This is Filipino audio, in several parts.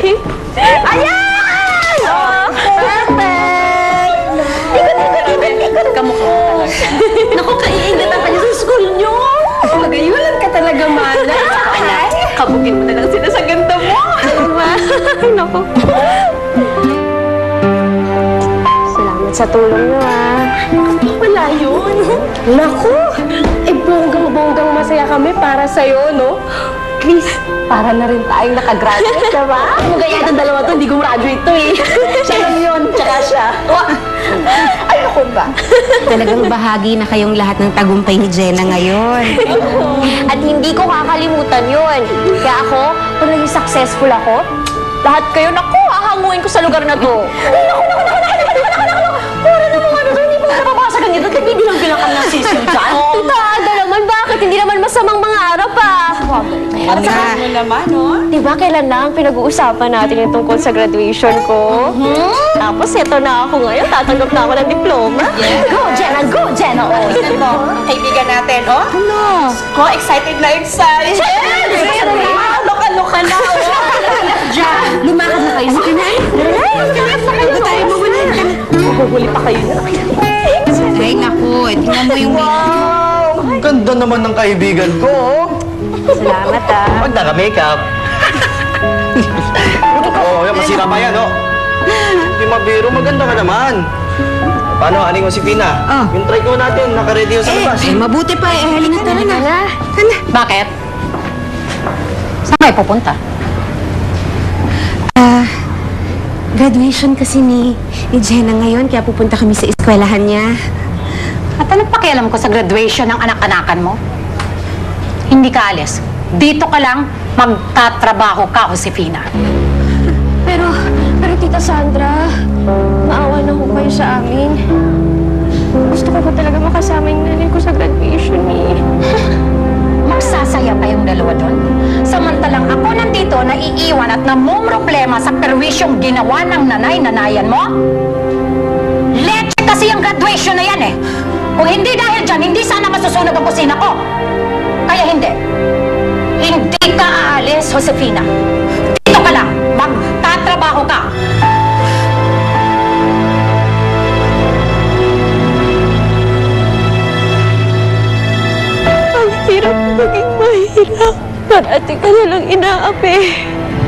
Ayan! Oh, perfect! Ikot! Kamukha mo talaga. Naku, kaiingatan pa niya sa school niyo. Magayulan ka talaga, Mana. Kabugin mo na lang sila sa ganda mo. Diba? Naku. Salamat sa tulong niyo, Wala yun. Naku! Bonggang-bonggang masaya kami para sa'yo, no? Please, para na rin tayong nakagraduate, diba? Magaya ng dalawa to, hindi gumraduate to eh. Siya lang yun, tsaka siya. Ay, ako ba? Talagang bahagi na kayong lahat ng tagumpay ni Jenna ngayon. At hindi ko kakalimutan yun. Kaya ako, kung naging successful ako, lahat kayo, naku, ahanguin ko sa lugar na to. Pura na mga ano, hindi pa napapasa ganito. Nagbibilang-bilang ka ng sisil dyan. Tita Ada naman, bakit? Hindi naman masamang mga arap, Ano mo naman, no? Diba kailan lang pinag-uusapan natin yung tungkol sa graduation ko? Tapos eto na ako ngayon, tatanggap na ako ng diploma. Go, Jenna! Go, Jenna! Oh, tignan mo. Kaibigan natin, oh. Ano? Ko, excited na excited. Loka-loka na, Diyan. Lumakad na kayo sa kanay. Ano tayo mawala? Mahuhuli pa kayo na. Ay, naku. Tingnan mo yung Ganda naman ng kaibigan ko, oh. Salamat, Pag naka-makeup. Oo, yan, masira pa yan, oh. Hindi mabiro, maganda ka naman. Paano, aling mo si Pina? Yung try ko natin, naka-ready yung sa labas. mabuti pa. Halina, tara na. Bakit? Saan kayo pupunta? Graduation kasi ni Jenna ngayon, kaya pupunta kami sa eskwelahan niya. At anong pakialam ko sa graduation ng anak-anakan mo? Hindi ka alis. Dito ka lang, magtatrabaho ka, Josefina. Pero Tita Sandra, maawa na ho kayo sa amin. Gusto ko pa talaga makasama yung nanay ko sa graduation eh. Magsasaya pa yung dalawa doon. Samantalang ako nandito, naiiwan at namumroblema sa perwisyong ginawa ng nanay-nanayan mo. Leche kasi yung graduation na yan eh. Kung hindi dahil dyan, hindi sana masusunog ang kusina ko. Kaya hindi. Hindi ka aalis, Josefina. Dito ka lang. Magtatrabaho ka. Ang hirap maging mahirap. Parati ka na lang inaapi.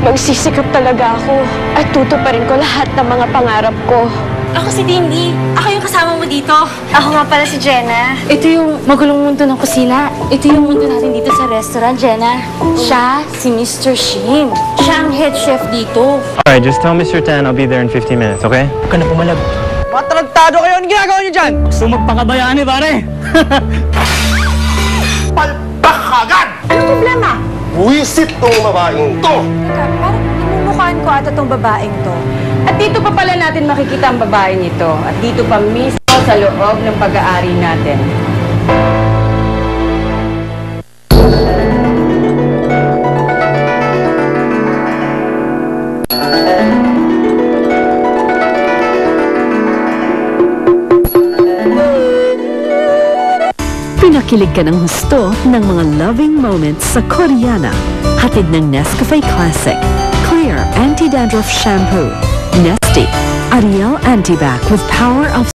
Magsisikap talaga ako at tutuparin ko lahat ng mga pangarap ko. Ako si Dindy. Ako yung kasama mo dito. Ako nga pala si Jenna. Ito yung magulong mundo ng kusina. Ito yung mundo natin dito sa restaurant, Jenna. Siya, si Mr. Shin. Siya ang head chef dito. Alright, just tell Mr. Tan I'll be there in 15 minutes, okay? Huwag ka na pumalag. Mga tarantado kayo, anong ginagawa niyo dyan? Gusto magpakabayaan eh, pare! Palpak agad! Ano problema? Buwisit tong babaeng to! Parang imumukhaan ko ata tong babaeng to. At dito pa pala natin makikita ang babaeng ito. At dito pa mismo sa loob ng pag-aari natin. Pinakilig ka ng husto ng mga loving moments sa Koreana. Hatid ng Nescafe Classic. Clear Anti-Dandruff Shampoo. Nesty. Ariel Antibac with power of